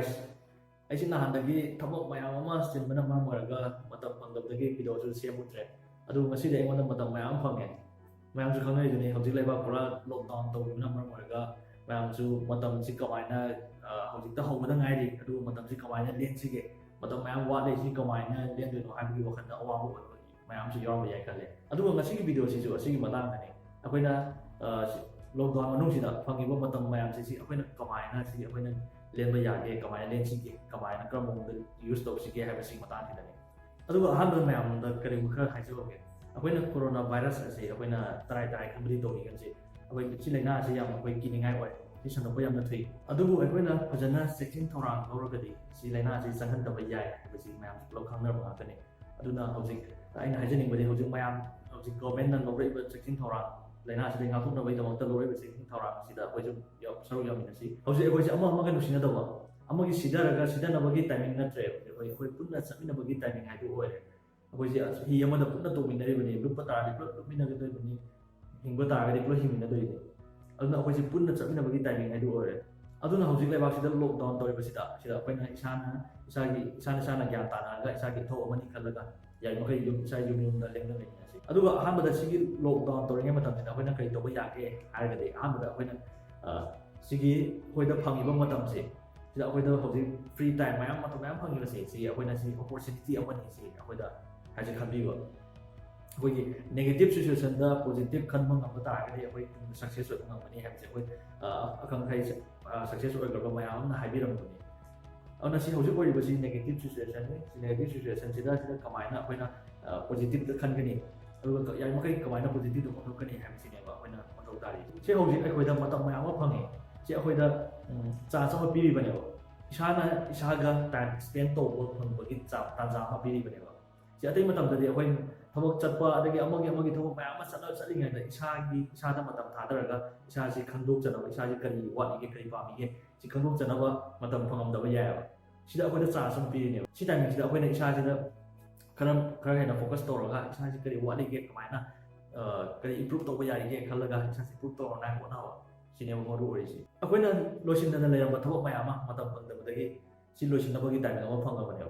guys. Aisi nahandagi thabok mayam ama sinbana ma moraga matam phangdabdagi video su semudre. Adu ngasi de ngona matam mayam phange. Mayam su khangai duni hojik leba pura lockdown tawbuna ma moraga mayam su matam si kamaina hojik ta hobada ngairi adu matam si kamaina len sige matam mayam wa le si kamaina len du no habi wakhanda awabu mayam su yaw yai khale. Adu ngasi gi video si su asi gi matang ne. Akoina lockdown manung sida phangiba matam mayam si akoina kamaina si akoina len ba yage kamaina len sige kamaina kramong da use to sige ha si matan hidani adu ahan mayam da kare khar haijoge akoina corona virus ase akoina try khamri to hi ganse akoi si laina ase yam akoi kiningai oi si sanop yam na thui adu akoina phajana section thorang loragadi si laina ase sanghan da ba yai basi mayam lo khangna ba kane aduna hojik aina hajening bade hojik mayam hojik government na lorei ba section thorang laina ase nga khum na bai da mangta lorei ba section thorang sida akoi ju yo saru yam na si hojik akoi si ama kan usina da ba amagi sidaraga sidana bagi timing na tre akoi punna samina bagi timing haidu oi akoi si hi amada punna to minari bani lupa tara di plot minna ga doi bani hingba tara ga di plot himina doi aduna akoi si punna samina bagi timing haidu oi aduna hojik leba sida lockdown tori ba sida akoina isana gyan tana ga isagi tho amani khalaga yai makai yum sai yum na lengna le si aduga ahamada sigi lockdown tori nge matam sida akoina kai to ba yake harga de ahamada akoina sigi hoida phangi ba matam se sida akoida hojik free time mayam matam mayam phangi se si akoina si opportunity amani si akoida haji khabi ba akoigi negative situation da positive khanma ngam ta ga de akoi success oi ngam ni hamse akoi akang khai success oi ga mayam na haibiram ni ana si hojik oi ba si negative situation ni si negative situation sida kamaina akoina positive da khan gani aduga yai makai kamaina positive da kono kani hamse ne ba akoina motor tari si hojik akoida matam mayam ma phangi si akoida cha sama piri bane ba isaga time spend to work on bagi cha tanja ma piri bane ba si atai matam da de akoi thabok chatpa adagi amagi thabok mayam ma satlingai da isada matam thadaraga isa si khandok chana isa si kari wani ge kari pami ge si khandok chana ba matam phangam da ba ya ba sida akoida cha sam piri ne si time sida akoina isa sida karam hena focus toroga isa si kari wani ge kamaina kari improve to ba ya ge khalaga isa si improve to na ko na ba sini moru ori si akoina losin da layam thabok mayam ma matam phangda badagi si losin da bagi time ma phanga ba ne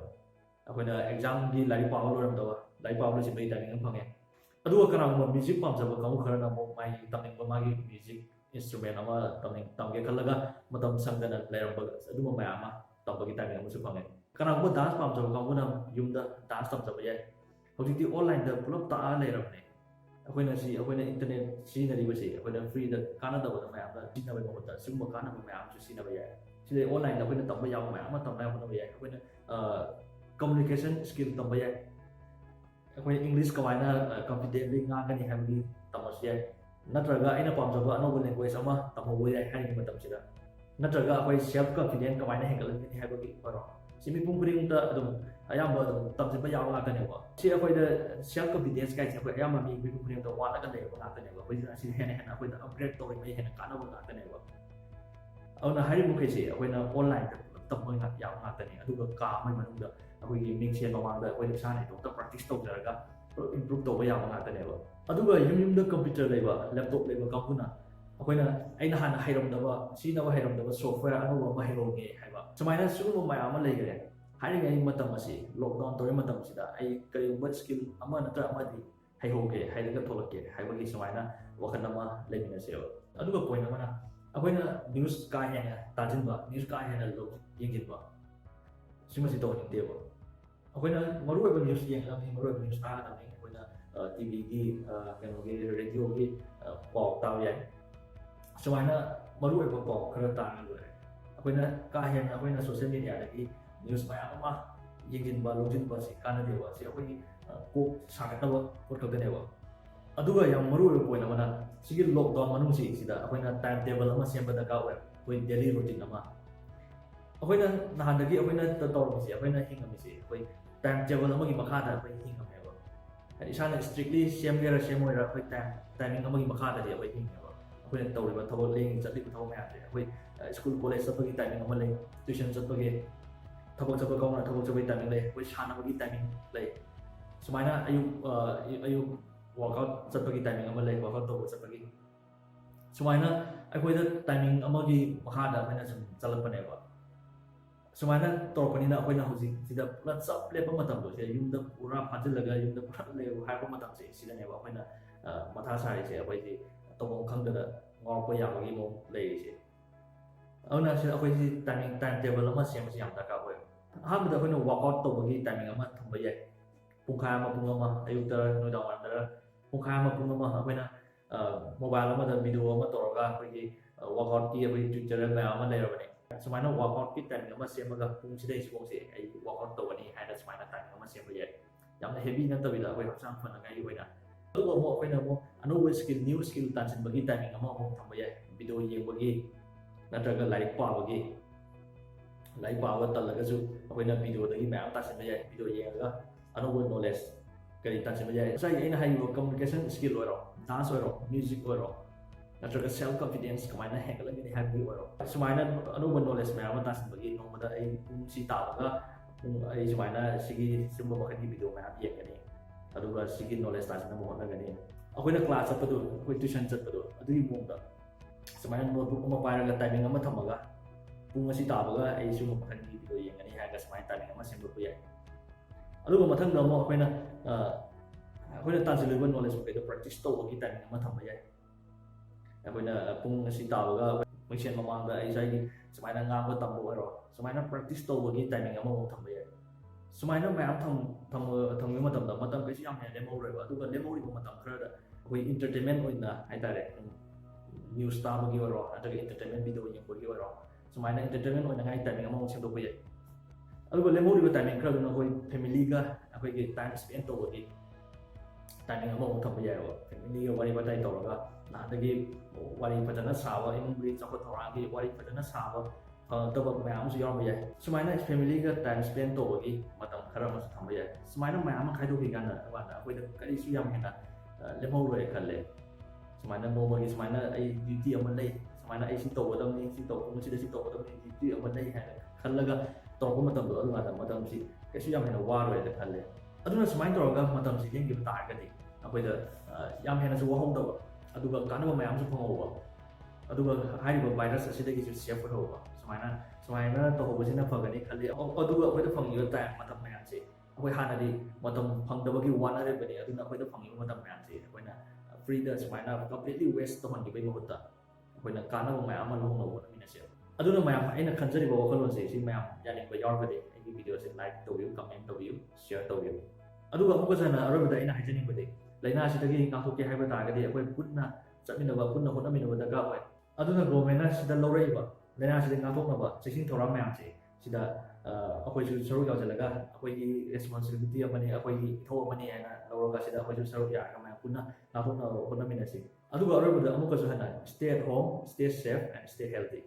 akoina exam di lari paw loram da lai paw lo si bai timing phange aduga karang mo music pam jaba kamu kharana mo mai taming ba magi music instrument ama tamge khalaga matam sangdana lairam ba aduma mai ama tambagi timing mo su phange karang mo dance pam jaba kamu na yumda dance tam jaba ya hojik di online da pulap ta lairam ne akoina internet si na ri ba si akoina free da kana da ba mai ama si na ba mo da sum kana ba mai ama si na ba ya si le online da akoina tamba yaw mai ama tamba yaw ba ya akoina communication skill tamba ya akoina English kamaina confidently ngangani hamgi tamas ya natraga aina pamjaba anoba language ama tamobo ya hani matam sida natraga akoi self confident kamaina hengalani habagi paro simi pungring ta adum ayamba adum tamjaba yaw ngakane ba si akoi da self confidence kai akoi ayamba mi pungring ta wala kan le ba ngakane ba koi si hena akoi da upgrade to mai hena kana ba ngakane ba auna hari mu kai si akoi na online tamoi ngak yaw ngakane aduga ka mai manung da akoigi mixen mamang da akoi sana to practice to jaraga improve to ba yaw ngakane ba aduga yum da computer leba laptop leba kampuna akoina aina hana hairam da ba si na ba hairam da ba software anu ba hairom ge haiba sumaina sugu ma ama leigare haringai matam asi lockdown tori matam sida ai kari but skill ama natra amadi haihoge haidaga tholake haibagi sumaina wakan ama leimina se aduga point amana akoina news ka hena tajin ba news ka hena lo yengin ba simasi to ni deba akoina maru ba news yang ami maru ba news ta na ni akoina TV gi kano gi radio gi pok taw ya sumaina maru ba pok khara ta ni le akoina ka hena akoina social media da gi news mayam ma yengin ba lojin ba si kana deba si akoi ko sakata ba ko to ne ba aduga yang maru ba point amana sigi lockdown manung si sida akoina time table ama sem ba da ka wa koi daily routine ama akoina nahandagi akoina ta tor si akoina hingam si koi time table ama gi makha da koi hingam ne ba ani sana strictly sem gera sem oi ra koi timing ama gi makha da de koi hingam ba akoina tor ba thabo leng chati ba thabo ma de koi school college sa pagi timing ama le tuition sa pagi thabo sa pagi na thabo sa pagi timing le koi sana pagi timing le sumaina ayu workout sa pagi timing ama le workout to sa pagi sumaina akoida timing ama gi makha da akoina sum chalat pa ne ba ꯁꯨꯃꯥꯏꯅ ꯇꯧꯔꯛꯄꯅꯤꯅ ꯑꯩꯈꯣꯏꯅ ꯍꯧꯖꯤꯛ ꯁꯤꯗ ꯄꯨꯔꯥ ꯆꯞ ꯂꯦꯞꯄ ꯃꯇꯝꯗꯣ ꯁꯤꯗ ꯌꯨꯝꯗ ꯄꯨꯔꯥ ꯐꯥꯖꯤꯜꯂꯒ ꯌꯨꯝꯗ ꯄꯨꯔꯥ ꯂꯩꯌꯨ ꯍꯥꯏꯔꯛꯄ ꯃꯇꯝꯁꯦ ꯁꯤꯗꯅꯦꯕ ꯑꯩꯈꯣꯏꯅ ꯃꯊꯥ ꯁꯥꯔꯤꯁꯦ ꯑꯩꯈꯣꯏꯁꯤ ꯇꯧꯐꯝ ꯈꯪꯗꯅ ꯉꯥꯎꯔꯛꯄ ꯌꯥꯕꯒꯤ ꯃꯑꯣꯡ ꯂꯩꯔꯤꯁꯦ ꯑꯗꯨꯅ ꯁꯤꯗ ꯑꯩꯈꯣꯏꯁꯤ ꯇꯥꯏꯝ ꯇꯦꯕꯜ ꯑꯃ ꯁꯦꯝꯕꯁꯤ ꯌꯥꯝ ꯗꯔꯀꯥꯔ ꯑꯣꯏ ꯑꯍꯥꯟꯕꯗ ꯑꯩꯈꯣꯏꯅ ꯋꯥꯛꯑꯥꯎꯠ ꯇꯧꯕꯒꯤ ꯇꯥꯏꯃꯤꯡ ꯑꯃ ꯊꯝꯕ ꯌꯥꯏ ꯄꯨꯡꯈꯥꯏ ꯑꯃ ꯄꯨꯡ ꯑꯃ ꯑꯌꯨꯛꯇ ꯅꯨꯃꯤꯗꯥꯡ ꯋꯥꯏꯔꯝꯗ ꯄꯨꯡꯈꯥꯏ ꯑꯃ ꯄꯨꯡ ꯑꯃ ꯑꯩꯈꯣꯏꯅ ꯃꯣꯕꯥꯏꯜ ꯑꯃꯗ ꯚꯤꯗꯤꯑꯣ ꯑꯃ ꯇꯧꯔꯒ ꯑꯩꯈꯣꯏꯒꯤ ꯋꯥꯛꯑꯥꯎꯠꯀꯤ ꯑꯩꯈꯣꯏꯒꯤ ꯇ꯭ꯌꯨꯇꯣꯔꯤꯌꯦꯜ ꯃꯌꯥꯝ ꯑꯃ ꯂꯩꯔꯕꯅꯦ ꯁꯨꯃꯥꯏꯅ ꯋꯥꯛꯑꯥꯎꯠꯀꯤ ꯇꯥꯏꯃꯤꯡ ꯑꯃ ꯁꯦꯝꯃꯒ ꯄꯨꯡꯁꯤꯗꯩ ꯁꯤꯐꯥꯎꯁꯦ ꯑꯩ ꯋꯥꯛꯑꯥꯎꯠ ꯇꯧꯒꯅꯤ ꯍꯥꯏꯅ ꯁꯨꯃꯥꯏꯅ ꯇꯥꯏꯃꯤꯡ ꯑꯃ ꯁꯦꯝꯕ ꯌꯥꯏ ꯌꯥꯝꯅ ꯍꯦꯚꯤ ꯅꯠꯇꯕꯤꯗ ꯑꯩꯈꯣꯏ ꯍꯛꯆꯥꯡ ꯐꯅꯉꯥꯏꯒꯤ ꯑꯣꯏꯅ ꯑꯗꯨꯒ ꯑꯃꯨꯛ ꯑꯩꯈꯣꯏꯅ ꯑꯃꯨꯛ ꯑꯅꯧꯕ ꯁ꯭ꯀꯤꯜ ꯅ꯭ꯌꯨ ꯁ꯭ꯀꯤꯜ ꯇꯥꯟꯁꯤꯟꯕꯒꯤ ꯇꯥꯏꯃꯤꯡ ꯑꯃ ꯑꯃꯨꯛ ꯊꯝꯕ ꯌꯥꯏ ꯚꯤꯗꯤꯑꯣ ꯌꯦꯡꯕꯒꯤ ꯅꯠꯇ꯭ꯔꯒ ꯂꯥꯏꯔꯤꯛ ꯄꯥꯕꯒꯤ ꯂꯥꯏꯔꯤꯛ ꯄꯥꯕ ꯇꯜꯂꯒꯁꯨ ꯑꯩꯈꯣꯏꯅ ꯚꯤꯗꯤꯑꯣꯗꯒꯤ ꯃꯌꯥꯝ ꯇꯥꯟꯁꯤꯟꯕ ꯌꯥꯏ ꯚꯤꯗꯤꯑꯣ ꯌꯦꯡꯉꯒ ꯑꯅꯧꯕ ꯅꯣꯂꯦꯖ ꯀꯔꯤ ꯇꯥꯟꯁꯤꯟꯕ ꯌꯥꯏ ꯉꯁꯥꯏꯒꯤ ꯑꯩꯅ ꯍꯥꯏꯔꯤꯕ ꯀꯝꯃꯨꯅꯤꯀꯦꯁꯟ ꯁ꯭ꯀꯤꯜ ꯑꯣꯏꯔꯣ ꯗꯥꯟꯁ ꯑꯣꯏꯔꯣ ꯃ꯭ꯌꯨꯖꯤꯛ ꯑꯣꯏꯔꯣ ꯅꯠꯇ꯭ꯔꯒ ꯁꯦꯜꯐ ꯀꯟꯐꯤꯗꯦꯟꯁ ꯀꯃꯥꯏꯅ ꯍꯦꯟꯒꯠꯂꯛꯀꯅꯤ ꯍꯥꯏꯕꯒꯤ ꯑꯣꯏꯔꯣ ꯁꯨꯃꯥꯏꯅ ꯑꯅꯧꯕ ꯅꯣꯂꯦꯖ ꯃꯌꯥꯝ ꯑꯃ ꯇꯥꯟꯁꯤꯟꯕꯒꯤ ꯅꯣꯡꯃꯗ ꯑꯩ ꯄꯨꯡ ꯁꯤ ꯇꯥꯕꯒ ꯑꯩ ꯁꯨꯃꯥꯏꯅ ꯁꯤꯒꯨꯝꯕ ꯃꯈꯜꯒꯤ ꯚꯤꯗꯤꯑꯣ ꯃꯌꯥꯝ ꯌꯦꯡꯒꯅꯤ ꯑꯗꯨꯒ ꯁꯤꯒꯤ ꯅꯣꯂꯦꯖ ꯇꯥꯟꯁꯤꯟꯅꯕ ꯍꯣꯠꯅꯒꯅꯤ ꯑꯩꯈꯣꯏꯅ ꯀ꯭ꯂꯥꯁ ꯆꯠꯄꯗꯣ ꯑꯩꯈꯣꯏ ꯇ꯭ꯌꯨꯁꯟ ꯆꯠꯄꯗꯣ ꯑꯗꯨꯒꯤ ꯃꯑꯣꯡꯗ ꯁꯨꯃꯥꯏꯅ ꯅꯣꯠꯕꯨꯛ ꯑꯃ ꯄꯥꯏꯔꯒ ꯇꯥꯏꯃꯤꯡ ꯑꯃ ꯊꯝꯃꯒ ꯄꯨꯡ ꯑꯁꯤ ꯇꯥꯕꯒ ꯑꯩ ꯁꯤꯒꯨꯝꯕ ꯃꯈꯜꯒꯤ ꯚꯤꯗꯤꯑꯣ ꯌꯦꯡꯒꯅꯤ ꯍꯥꯏꯔꯒ ꯁꯨꯃꯥꯏꯅ ꯇꯥꯏꯃꯤꯡ ꯑꯃ ꯁꯦꯝꯗꯣꯛꯄ ꯌꯥꯏ ꯑꯗꯨꯒ ꯃꯊꯪꯗ ꯑꯃꯨꯛ ꯑꯩꯈꯣꯏꯅ ꯇꯥꯟꯁꯤꯜꯂꯤꯕ ꯅꯣꯂꯦꯖ ꯃꯈꯩꯗꯣ ꯄ꯭ꯔꯦꯛꯇꯤꯁ ꯇꯧꯕꯒꯤ ꯇꯥꯏꯃꯤꯡ ꯑꯃ ꯊꯝꯕ ꯌꯥꯏ ꯑꯩꯈꯣꯏꯅ ꯄꯨꯡ ꯑꯁꯤ ꯇꯥꯕꯒ ꯃꯤꯡꯁꯦꯟ ꯃꯃꯥꯡꯗ ꯑꯩ ꯉꯁꯥꯏꯒꯤ ꯁꯨꯃꯥꯏꯅ ꯉꯥꯡꯕ ꯇꯝꯕ ꯑꯣꯏꯔꯣ ꯁꯨꯃꯥꯏꯅ ꯄ꯭ꯔꯦꯛꯇꯤꯁ ꯇꯧꯕꯒꯤ ꯇꯥꯏꯃꯤꯡ ꯑꯃꯃꯨꯛ ꯊꯝꯕ ꯌꯥꯏ ꯁꯨꯃꯥꯏꯅ ꯃꯌꯥꯝ ꯊꯝꯕ ꯃꯇꯝꯗ ꯃꯇꯝ ꯀꯩꯁꯨ ꯌꯥꯝ ꯍꯦꯟꯅ ꯂꯦꯝꯍꯧꯔꯣꯏꯕ ꯑꯗꯨꯒ ꯂꯦꯝꯍꯧꯔꯤꯕ ꯃꯇꯝ ꯈꯔꯗ ꯑꯩꯈꯣꯏ ꯏꯟꯇꯔꯇꯦꯟꯃꯦꯟ ꯑꯣꯏꯅ ꯍꯥꯏꯇꯥꯔꯦ ꯅ꯭ꯌꯨꯁ ꯇꯥꯕꯒꯤ ꯑꯣꯏꯔꯣ ꯅꯠꯇ꯭ꯔꯒ ꯏꯟꯇꯔꯇꯦꯟꯃꯦꯟ ꯚꯤꯗꯤꯑꯣ ꯌꯦꯡꯕꯒꯤ ꯑꯣꯏꯔꯣ ꯁꯨꯃꯥꯏꯅ ꯏꯟꯇꯔꯇꯦꯟꯃꯦꯟ ꯑꯣꯏꯅꯉꯥꯏ ꯇꯥꯏꯃꯤꯡ ꯑꯃꯃꯨꯛ ꯁꯦꯝꯗꯣꯛꯄ ꯌꯥꯏ ꯑꯗꯨꯒ ꯂꯦꯝꯍꯧꯔꯤꯕ ꯇꯥꯏꯃꯤꯡ ꯈꯔꯗꯨꯅ ꯑꯩꯈꯣꯏ ꯐꯦꯃꯤꯂꯤꯒ ꯑꯩꯈꯣꯏꯒꯤ ꯇꯥꯏꯝ ꯁ꯭ꯄꯦꯟ ꯇꯧꯕꯒꯤ ꯇꯥꯏꯃꯤꯡ ꯑꯃꯃꯨꯛ ꯊꯝꯕ ꯌꯥꯏꯑꯕ ꯐꯦꯃꯤꯂꯤꯒ ꯋꯥꯔꯤ ꯋꯥꯇꯥꯏ ꯇꯧꯔꯒ ꯅꯍꯥꯟꯗꯒꯤ ꯋꯥꯔꯤ ꯐꯖꯅ ꯁꯥꯕ ꯏꯃꯨꯡꯒꯤ ꯆꯥꯎꯈꯠ ꯊꯧꯔꯥꯡꯒꯤ ꯋꯥꯔꯤ ꯐꯖꯅ ꯁꯥꯕ ꯐꯪꯉꯛꯇꯕ ꯃꯌꯥꯝ ꯑꯃꯁꯨ ꯌꯥꯎꯔꯝꯕ ꯌꯥꯏ ꯁꯨꯃꯥꯏꯅ ꯐꯦꯃꯤꯂꯤꯒ ꯇꯥꯏꯝ ꯁ꯭ꯄꯦꯟ ꯇꯧꯕꯒꯤ ꯃꯇꯝ ꯈꯔ ꯑꯃꯁꯨ ꯊꯝꯕ ꯌꯥꯏ ꯁꯨꯃꯥꯏꯅ ꯃꯌꯥꯝ ꯑꯃ ꯈꯥꯏꯗꯣꯛꯈꯤꯀꯥꯟꯗ ꯑꯩꯈꯣꯏꯗ ꯀꯔꯤꯁꯨ ꯌꯥꯝ ꯍꯦꯟꯅ ꯂꯦꯝꯍꯧꯔꯣꯏ ꯈꯜꯂꯦ ꯁꯨꯃꯥꯏꯅ ꯅꯣꯡꯃꯒꯤ ꯁꯨꯃꯥꯏꯅ ꯑꯩ ꯗ꯭ꯌꯨꯇꯤ ꯑꯃ ꯂꯩ ꯁꯨꯃꯥꯏꯅ ꯑꯩ ꯁꯤ ꯇꯧꯒꯗꯕꯅꯤ ꯁꯤ ꯃꯁꯤꯗ ꯁꯤ ꯇꯧꯒꯗꯕꯅꯤ ꯗ꯭ꯌꯨꯇꯤ ꯑꯃ ꯂꯩ ꯍꯥꯏꯅ ꯈꯜꯂꯒ ꯇꯧꯔꯛꯄ ꯃꯇꯝꯗꯣ ꯑꯗꯨꯀꯥꯟꯗ ꯃꯇꯝꯁꯤ ꯀꯩꯁꯨ ꯌꯥꯝ ꯍꯦꯟꯅ ꯋꯥꯔꯣꯏꯅ ꯈꯜꯂꯦ ꯑꯗꯨꯅ ꯁꯨꯃꯥꯏꯅ ꯇꯧꯔꯒ ꯃꯇꯝꯁꯤ ꯂꯦꯡꯈꯤꯕ ꯇꯥꯔꯒꯗꯤ ꯑꯩꯈꯣꯏꯗ ꯌꯥꯝ ꯍꯦꯟꯅꯁꯨ ꯋꯥꯍꯧꯗꯕ ꯑꯗꯨꯒ ꯀꯥꯟꯅꯕ ꯃꯌꯥꯝꯁꯨ ꯐꯪꯍꯧꯕ ꯑꯗꯨꯒ ꯍꯥꯏꯔꯤꯕ ꯚꯥꯏꯔꯁ ꯑꯁꯤꯗꯒꯤꯁꯨ ꯁꯦꯐ ꯑꯣꯏꯍꯧꯕ ꯁꯨꯃꯥꯏꯅ ꯇꯧꯍꯧꯕꯁꯤꯅ ꯐꯒꯅꯤ ꯈꯜꯂꯤ ꯑꯗꯨꯒ ꯑꯩꯈꯣꯏꯗ ꯐꯪꯉꯤꯕ ꯇꯥꯏꯝ ꯃꯇꯝ ꯃꯌꯥꯝꯁꯦ ꯑꯩꯈꯣꯏ ꯍꯥꯟꯅꯗꯤ ꯃꯇꯝ ꯐꯪꯗꯕꯒꯤ ꯋꯥꯅꯔꯤꯕꯅꯤ ꯑꯗꯨꯅ ꯑꯩꯈꯣꯏꯗ ꯐꯪꯉꯤꯕ ꯃꯇꯝ ꯃꯌꯥꯝꯁꯦ ꯑꯩꯈꯣꯏꯅ ꯐ꯭ꯔꯤꯗ ꯁꯨꯃꯥꯏꯅ ꯀꯝꯄ꯭ꯂꯤꯠꯂꯤ ꯋꯦꯁ ꯇꯧꯍꯟꯈꯤꯕꯒꯤ ꯃꯍꯨꯠꯇ ꯑꯩꯈꯣꯏꯅ ꯀꯥꯟꯅꯕ ꯃꯌꯥꯝ ꯑꯃ ꯂꯧꯍꯧꯅꯕ ꯍꯣꯠꯅꯃꯤꯟꯅꯁꯦꯕ ꯑꯗꯨꯅ ꯃꯌꯥꯝ ꯑꯩꯅ ꯈꯟꯖꯔꯤꯕ ꯋꯥꯈꯜꯂꯣꯟꯁꯦ ꯁꯤ ꯃꯌꯥꯝ ꯌꯥꯅꯤꯡꯕ ꯌꯥꯎꯔꯒꯗꯤ ꯑꯩꯒꯤ ꯚꯤꯗꯤꯑꯣꯁꯦ ꯂꯥꯏꯛ ꯇꯧꯕꯤꯌꯨ ꯀꯃꯦꯟ ꯇꯧꯕꯤꯌꯨ ꯁꯤꯌꯔ ꯇꯧꯕꯤꯌꯨ ꯑꯗꯨꯒ ꯑꯃꯨꯛꯀ ꯍꯟꯅ ꯑꯔꯣꯏꯕꯗ ꯑꯩꯅ ꯍꯥꯏꯖꯅꯤꯡꯕꯗꯤ ꯂꯥꯏꯅꯥ ꯑꯁꯤꯗꯒꯤ ꯉꯥꯛꯊꯣꯛꯀꯦ ꯍꯥꯏꯕ ꯇꯥꯔꯒꯗꯤ ꯑꯩꯈꯣꯏ ꯄꯨꯟꯅ ꯆꯠꯃꯤꯟꯅꯕ ꯄꯨꯟꯅ ꯍꯣꯠꯅꯃꯤꯟꯅꯕ ꯗꯔꯀꯥꯔ ꯑꯣꯏ ꯑꯗꯨꯅ ꯒꯣꯔꯃꯦꯟꯅ ꯁꯤꯗ ꯂꯧꯔꯛꯏꯕ ꯂꯥꯏꯅꯥ ꯑꯁꯤꯗꯒꯤ ꯉꯥꯛꯊꯣꯛꯅꯕ ꯆꯦꯛꯁꯤꯟ ꯊꯧꯔꯥꯡ ꯃꯌꯥꯝꯁꯦ ꯁꯤꯗ ꯑꯩꯈꯣꯏꯁꯨ ꯁꯔꯨꯛ ꯌꯥꯎꯁꯜꯂꯒ ꯑꯩꯈꯣꯏꯒꯤ ꯔꯦꯁꯄꯣꯟꯁꯤꯕꯤꯂꯤꯇꯤ ꯑꯃꯅꯤ ꯑꯩꯈꯣꯏꯒꯤ ꯏꯊꯧ ꯑꯃꯅꯤ ꯍꯥꯏꯅ ꯂꯧꯔꯒ ꯁꯤꯗ ꯑꯩꯈꯣꯏꯁꯨ ꯁꯔꯨꯛ ꯌꯥꯔꯒ ꯃꯌꯥꯝ ꯄꯨꯟꯅ ꯉꯥꯛꯊꯣꯛꯅꯕ ꯍꯣꯠꯅꯃꯤꯟꯅꯁꯤ ꯑꯗꯨꯒ ꯑꯔꯣꯏꯕꯗ ꯑꯃꯨꯛꯀꯁꯨ ꯍꯟꯅ stay at home stay safe and stay healthy